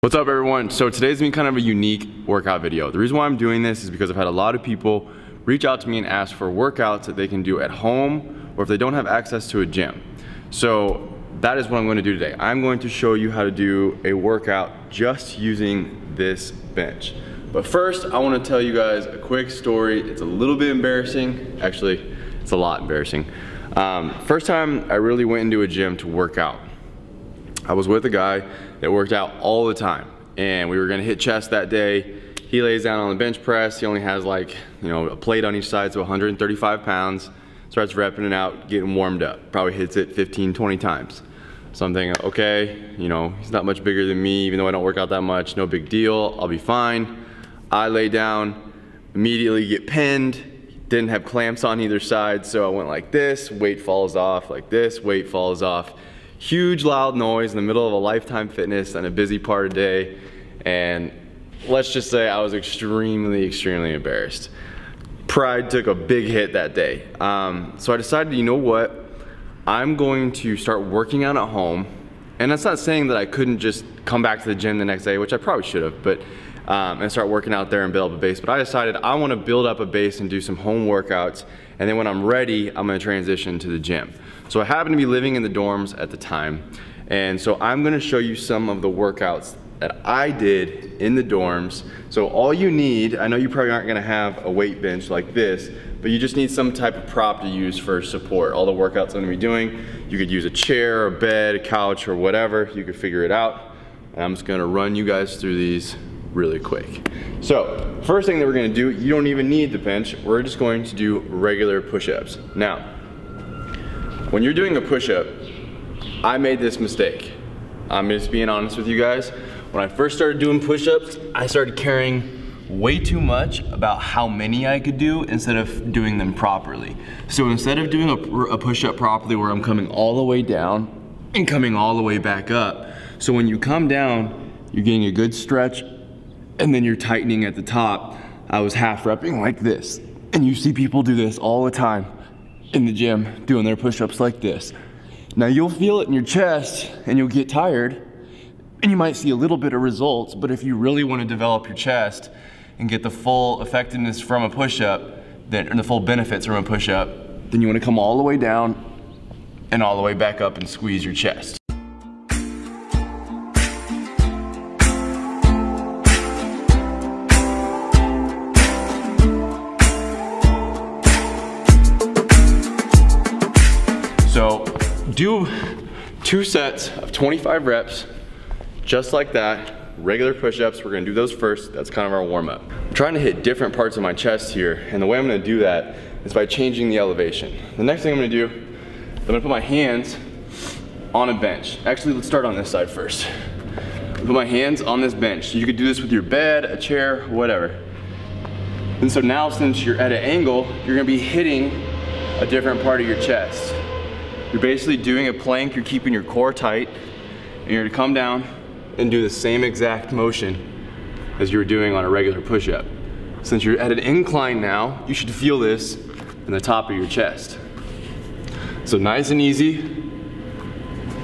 What's up everyone? So today's been kind of a unique workout video. The reason why I'm doing this is because I've had a lot of people reach out to me and ask for workouts that they can do at home or if they don't have access to a gym. So that is what I'm going to do today. I'm going to show you how to do a workout just using this bench. But first, I want to tell you guys a quick story. It's a little bit embarrassing. Actually, it's a lot embarrassing. First time I really went into a gym to work out, I was with a guy that worked out all the time, and we were gonna hit chest that day. He lays down on the bench press. He only has like, a plate on each side, so 135 pounds. Starts repping it out, getting warmed up. Probably hits it 15, 20 times. So I'm thinking, okay, he's not much bigger than me, even though I don't work out that much, no big deal, I'll be fine. I lay down, immediately get pinned. Didn't have clamps on either side, so I went like this, weight falls off, like this, weight falls off. Huge loud noise in the middle of a Lifetime Fitness on a busy part of the day, and let's just say I was extremely embarrassed. Pride took a big hit that day. So I decided, you know what? I'm going to start working out at home, and that's not saying that I couldn't just come back to the gym the next day, which I probably should have, but and start working out there and build up a base. But I decided I want to build up a base and do some home workouts, and then when I'm ready, I'm going to transition to the gym. So I happen to be living in the dorms at the time, and so I'm going to show you some of the workouts that I did in the dorms. So all you need, I know you probably aren't going to have a weight bench like this, but you just need some type of prop to use for support. All the workouts I'm going to be doing, you could use a chair, a bed, a couch, or whatever. You could figure it out. And I'm just going to run you guys through these really quick. So first thing that we're going to do, you don't even need the bench. We're just going to do regular push-ups. Now, when you're doing a push-up, I made this mistake. I'm just being honest with you guys. When I first started doing push-ups, I started caring way too much about how many I could do instead of doing them properly. So instead of doing a push-up properly where I'm coming all the way down and coming all the way back up, so when you come down, you're getting a good stretch and then you're tightening at the top, I was half repping like this. And you see people do this all the time in the gym, doing their push-ups like this. Now you'll feel it in your chest and you'll get tired and you might see a little bit of results, but if you really want to develop your chest and get the full effectiveness from a push-up, and the full benefits from a push-up, then you want to come all the way down and all the way back up and squeeze your chest. So do 2 sets of 25 reps, just like that, regular push-ups. We're gonna do those first. That's kind of our warm-up. I'm trying to hit different parts of my chest here, and the way I'm gonna do that is by changing the elevation. The next thing I'm gonna do, I'm gonna put my hands on a bench. Actually, let's start on this side first. Put my hands on this bench. You could do this with your bed, a chair, whatever. And so now, since you're at an angle, you're gonna be hitting a different part of your chest. You're basically doing a plank, you're keeping your core tight, and you're gonna come down and do the same exact motion as you were doing on a regular push-up. Since you're at an incline now, you should feel this in the top of your chest. So nice and easy,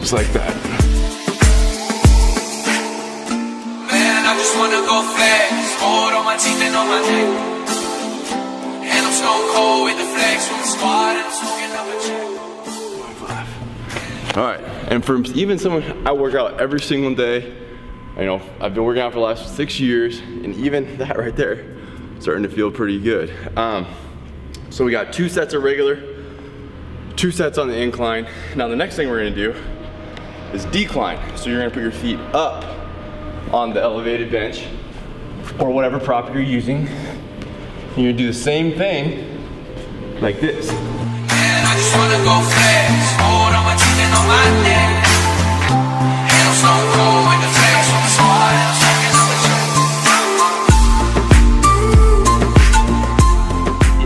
just like that. Man, I just wanna go fast, hold on my teeth and on my neck. And I'm stone cold with the flex from the squad and I'm smoking up a check. All right, and for even someone, I work out every single day. I've been working out for the last 6 years, and even that right there, starting to feel pretty good. So we got 2 sets of regular, 2 sets on the incline. Now the next thing we're gonna do is decline. So you're gonna put your feet up on the elevated bench, or whatever prop you're using. And you're gonna do the same thing, like this. I just wanna go fast, hold on my teeth and on my neck. And I'm stone cold with the flex from the squad and I'm smoking up a check.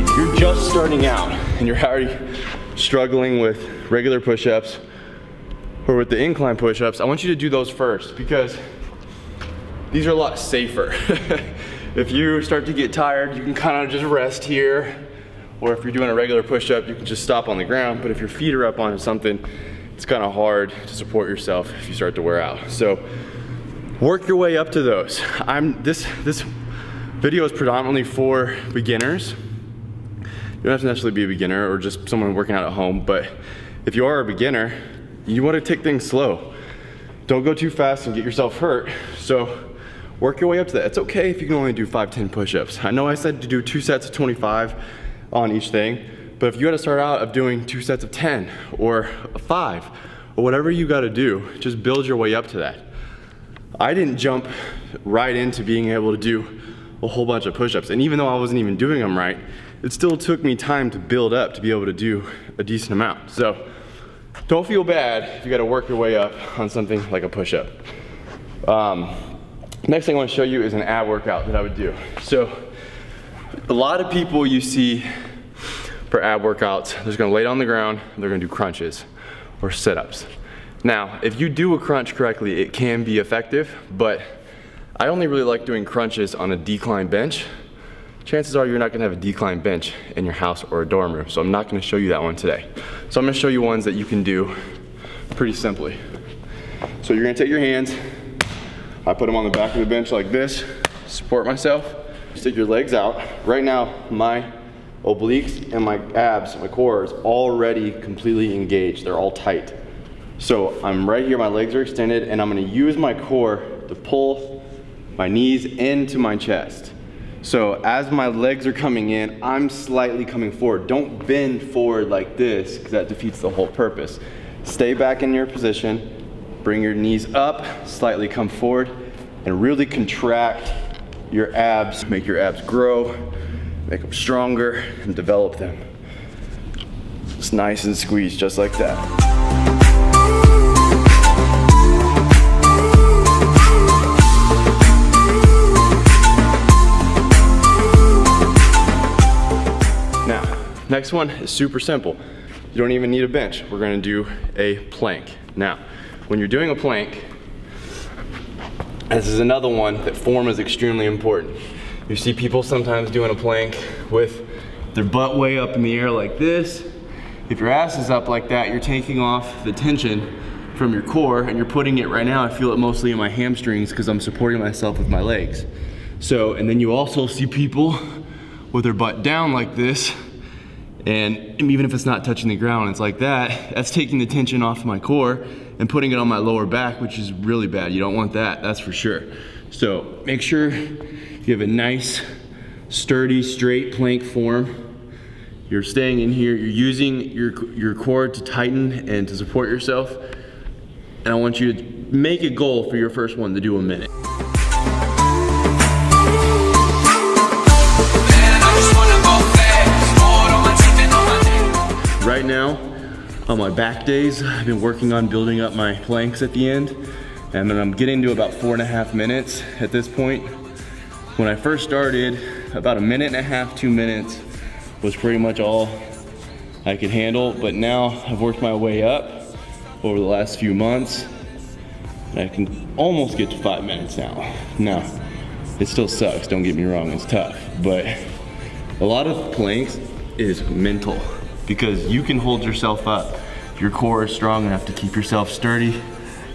If you're just starting out and you're already struggling with regular push-ups or with the incline push-ups, I want you to do those first because these are a lot safer. If you start to get tired, you can kind of just rest here. Or if you're doing a regular push-up, you can just stop on the ground. But if your feet are up on something, it's kind of hard to support yourself if you start to wear out. So work your way up to those. This video is predominantly for beginners. You don't have to necessarily be a beginner or just someone working out at home, but if you are a beginner, you want to take things slow. Don't go too fast and get yourself hurt. So work your way up to that. It's okay if you can only do 5-10 push-ups. I know I said to do 2 sets of 25 on each thing, but if you had to start out of doing 2 sets of 10 or 5 or whatever you got to do, just build your way up to that. I didn't jump right into being able to do a whole bunch of push-ups, and even though I wasn't even doing them right, it still took me time to build up to be able to do a decent amount. So don't feel bad if you got to work your way up on something like a push-up. Next thing I want to show you is an ab workout that I would do. So a lot of people you see for ab workouts, they're just gonna lay down on the ground, and they're gonna do crunches or sit-ups. Now, if you do a crunch correctly, it can be effective, but I only really like doing crunches on a decline bench. Chances are you're not gonna have a decline bench in your house or a dorm room, so I'm not gonna show you that one today. So I'm gonna show you ones that you can do pretty simply. So you're gonna take your hands, I put them on the back of the bench like this, support myself, stick your legs out. Right now, my obliques and my abs, my core is already completely engaged. They're all tight. So I'm right here, my legs are extended, and I'm gonna use my core to pull my knees into my chest. So as my legs are coming in, I'm slightly coming forward. Don't bend forward like this, because that defeats the whole purpose. Stay back in your position, bring your knees up, slightly come forward, and really contract your abs. Make your abs grow, make them stronger, and develop them. It's nice and squeezed, just like that. Next one is super simple. You don't even need a bench. We're gonna do a plank. Now, when you're doing a plank, this is another one that form is extremely important. You see people sometimes doing a plank with their butt way up in the air like this. If your ass is up like that, you're taking off the tension from your core, and you're putting it right now, I feel it mostly in my hamstrings because I'm supporting myself with my legs. So, and then you also see people with their butt down like this, and even if it's not touching the ground, it's like that, that's taking the tension off my core and putting it on my lower back, which is really bad. You don't want that, that's for sure. So make sure you have a nice, sturdy, straight plank form. You're staying in here, you're using your core to tighten and to support yourself. And I want you to make a goal for your first one to do a minute. Right now, on my back days, I've been working on building up my planks at the end, and then I'm getting to about 4.5 minutes at this point. When I first started, about 1.5 minutes, 2 minutes was pretty much all I could handle, but now I've worked my way up over the last few months, and I can almost get to 5 minutes now. Now, it still sucks, don't get me wrong, it's tough, but a lot of planks is mental, because you can hold yourself up. Your core is strong enough to keep yourself sturdy.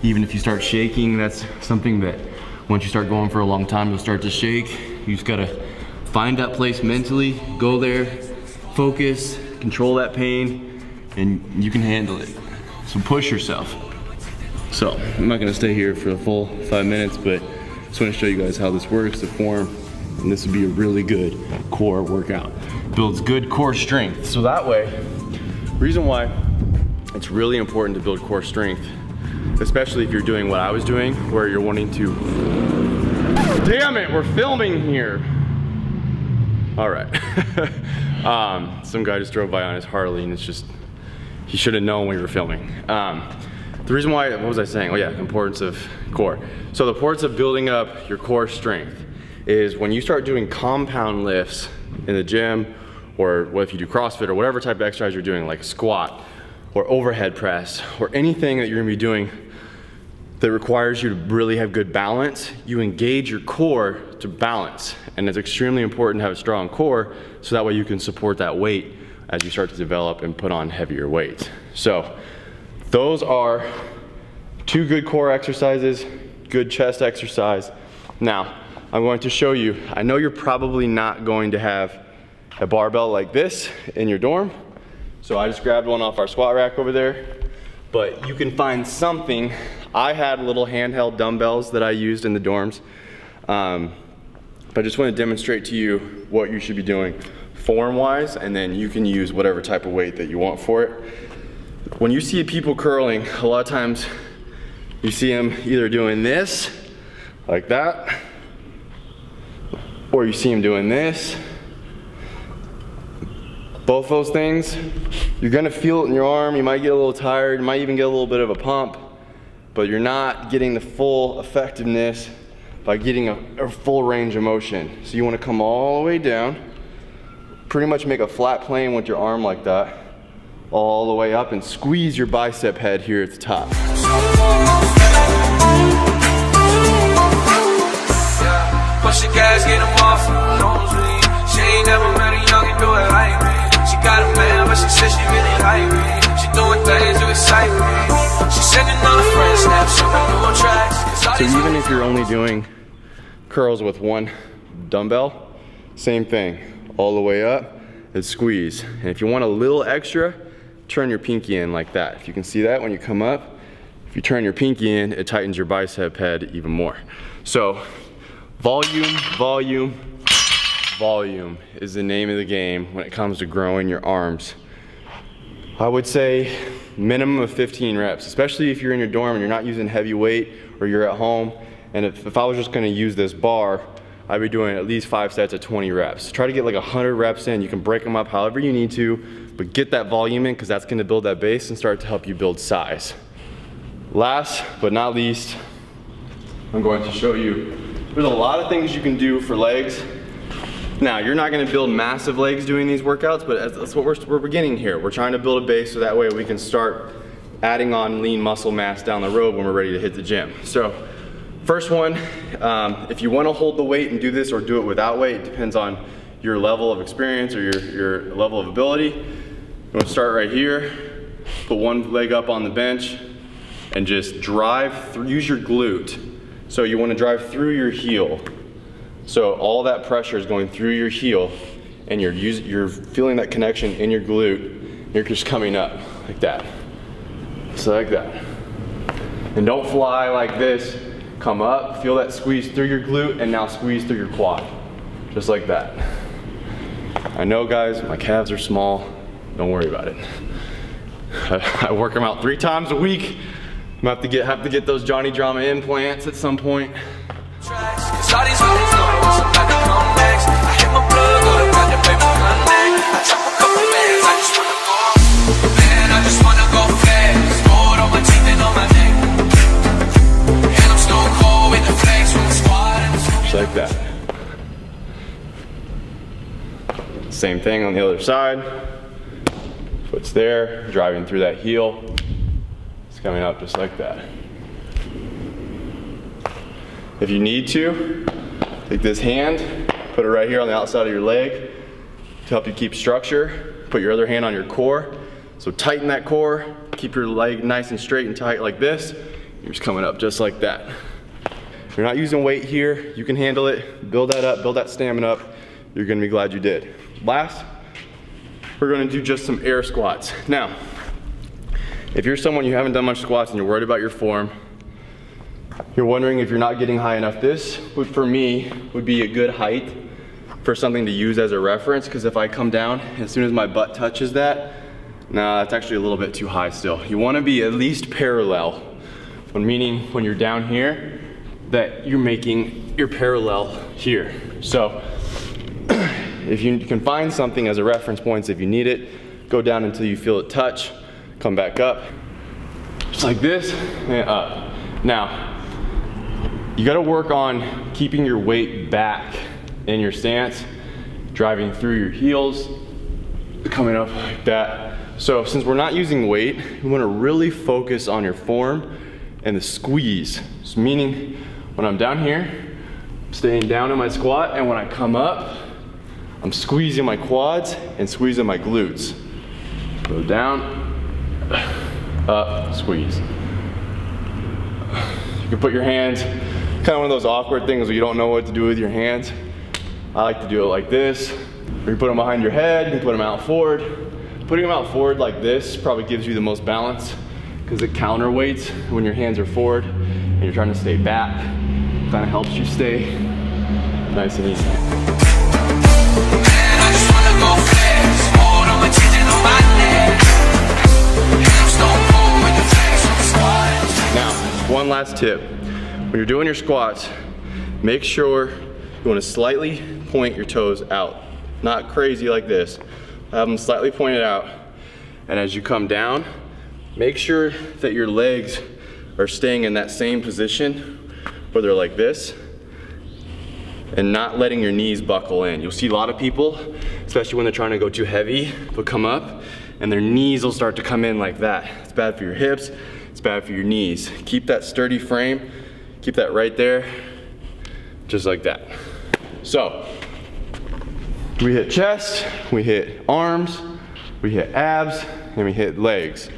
Even if you start shaking, that's something that once you start going for a long time, you'll start to shake. You just gotta find that place mentally, go there, focus, control that pain, and you can handle it. So push yourself. So I'm not gonna stay here for the full 5 minutes, but I just wanna show you guys how this works, the form, and this would be a really good core workout. Builds good core strength. So that way, reason why it's really important to build core strength, especially if you're doing what I was doing, where you're wanting to, damn it, we're filming here. All right. Some guy just drove by on his Harley, and it's just, he should have known we were filming. The reason why, what was I saying? Oh yeah, importance of core. So the importance of building up your core strength is when you start doing compound lifts in the gym, or what if you do CrossFit or whatever type of exercise you're doing, like a squat or overhead press or anything that you're gonna be doing that requires you to really have good balance, you engage your core to balance. And it's extremely important to have a strong core so that way you can support that weight as you start to develop and put on heavier weights. So those are 2 good core exercises. good chest exercise. Now, I'm going to show you, I know you're probably not going to have a barbell like this in your dorm, so I just grabbed one off our squat rack over there, but you can find something. I had little handheld dumbbells that I used in the dorms, but I just want to demonstrate to you what you should be doing form-wise, and then you can use whatever type of weight that you want for it. When you see people curling, a lot of times you see them either doing this, like that, or you see them doing this. Both those things, you're gonna feel it in your arm, you might get a little tired, you might even get a little bit of a pump, but you're not getting the full effectiveness by getting a full range of motion. So you wanna come all the way down, pretty much make a flat plane with your arm like that, all the way up, and squeeze your bicep head here at the top. Push the gas, get him off, nosebleed. She ain't never met a youngin' do it like me. She got a man, but she said she really like me. She doing things to excite me. She sending all her friends snaps, showing new tracks. So even if you're only doing curls with one dumbbell, same thing, all the way up and squeeze. And if you want a little extra, turn your pinky in like that. If you can see that when you come up, if you turn your pinky in, it tightens your bicep head even more. So volume, volume, volume is the name of the game when it comes to growing your arms. I would say minimum of 15 reps, especially if you're in your dorm and you're not using heavy weight or you're at home. And if I was just gonna use this bar, I'd be doing at least 5 sets of 20 reps. Try to get like 100 reps in. You can break them up however you need to, but get that volume in because that's gonna build that base and start to help you build size. Last but not least, I'm going to show you, there's a lot of things you can do for legs. Now, you're not gonna build massive legs doing these workouts, but that's what we're beginning here. We're trying to build a base so that way we can start adding on lean muscle mass down the road when we're ready to hit the gym. So, first one, if you wanna hold the weight and do this or do it without weight, it depends on your level of experience or your level of ability. You wanna start right here, put one leg up on the bench, and just drive through, use your glute. So you wanna drive through your heel. So all that pressure is going through your heel and you're feeling that connection in your glute. You're just coming up like that. So like that. And don't fly like this. Come up, feel that squeeze through your glute and now squeeze through your quad. Just like that. I know guys, my calves are small. Don't worry about it. I work them out 3 times a week. I'm gonna have to get those Johnny Drama implants at some point. Just like that. Same thing on the other side. Foot's there, driving through that heel. It's coming up just like that. If you need to, take this hand, put it right here on the outside of your leg to help you keep structure. Put your other hand on your core. So tighten that core, keep your leg nice and straight and tight like this. You're just coming up just like that. If you're not using weight here, you can handle it. Build that up, build that stamina up. You're gonna be glad you did. Last, we're gonna do just some air squats. Now, if you're someone you haven't done much squats and you're worried about your form, you're wondering if you're not getting high enough, this would, for me, would be a good height for something to use as a reference, because if I come down, as soon as my butt touches that, nah, that's actually a little bit too high still. You wanna be at least parallel, meaning when you're down here, that you're making your parallel here. So, if you can find something as a reference point, if you need it, go down until you feel it touch, come back up, just like this, and up. Now, you gotta work on keeping your weight back in your stance, driving through your heels, coming up like that. So since we're not using weight, you wanna really focus on your form and the squeeze. So meaning, when I'm down here, I'm staying down in my squat, and when I come up, I'm squeezing my quads and squeezing my glutes. Go down, up, squeeze. can put your hands, kind of one of those awkward things where you don't know what to do with your hands. I like to do it like this. Or you put them behind your head, you can put them out forward. Putting them out forward like this probably gives you the most balance because it counterweights when your hands are forward and you're trying to stay back. Kind of helps you stay nice and easy. Now, one last tip. When you're doing your squats, make sure you want to slightly point your toes out. Not crazy like this. Have them slightly pointed out. And as you come down, make sure that your legs are staying in that same position where they're like this and not letting your knees buckle in. You'll see a lot of people, especially when they're trying to go too heavy, will come up and their knees will start to come in like that. It's bad for your hips, it's bad for your knees. Keep that sturdy frame, keep that right there, just like that. So, we hit chest, we hit arms, we hit abs, and we hit legs.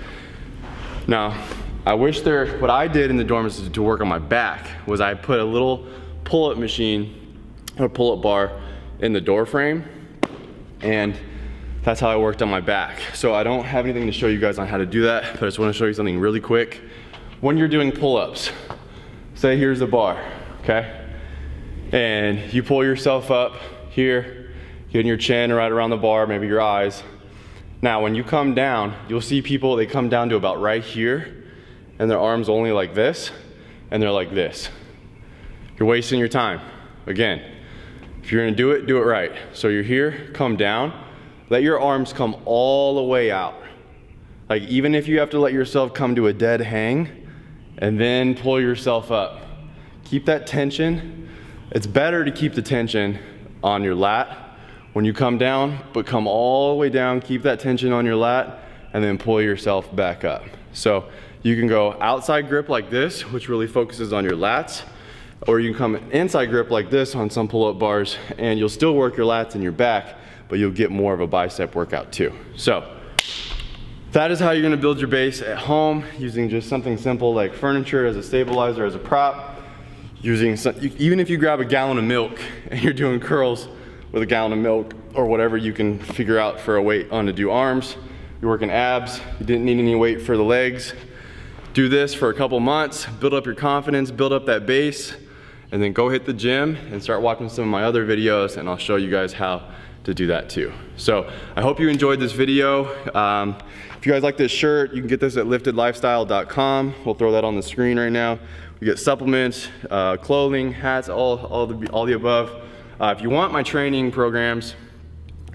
Now, I wish what I did in the dorms to work on my back was I put a little pull-up machine or pull-up bar in the door frame, and that's how I worked on my back. So I don't have anything to show you guys on how to do that, but I just want to show you something really quick. When you're doing pull-ups, say here's the bar, okay? And you pull yourself up here, getting your chin right around the bar, maybe your eyes. Now, when you come down, you'll see people, they come down to about right here, and their arms only like this, and they're like this. You're wasting your time. Again, if you're gonna do it right. So you're here, come down, let your arms come all the way out. Like even if you have to let yourself come to a dead hang, and then pull yourself up. Keep that tension. It's better to keep the tension on your lat when you come down, but come all the way down, keep that tension on your lat, and then pull yourself back up. So you can go outside grip like this, which really focuses on your lats, or you can come inside grip like this on some pull-up bars, and you'll still work your lats and your back, but you'll get more of a bicep workout too. So that is how you're gonna build your base at home, using just something simple like furniture as a stabilizer, as a prop, even if you grab a gallon of milk and you're doing curls with a gallon of milk or whatever you can figure out for a weight on to do arms. You're working abs, you didn't need any weight for the legs. Do this for a couple months, build up your confidence, build up that base, and then go hit the gym and start watching some of my other videos, and I'll show you guys how to do that too. So I hope you enjoyed this video. If you guys like this shirt, you can get this at liftedlifestyle.com. We'll throw that on the screen right now. We get supplements, clothing, hats, all the above. If you want my training programs,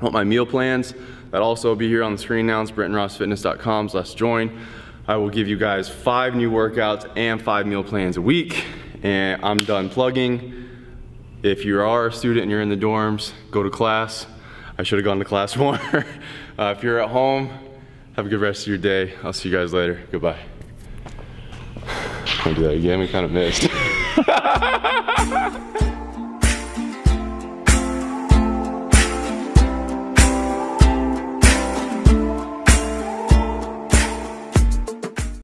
want my meal plans, that'll also be here on the screen now. It's brentonrossfitness.com/join. I will give you guys 5 new workouts and 5 meal plans a week. And I'm done plugging. If you are a student and you're in the dorms, go to class. I should have gone to class more. If you're at home, have a good rest of your day. I'll see you guys later. Goodbye. I'll do that again, we kind of missed.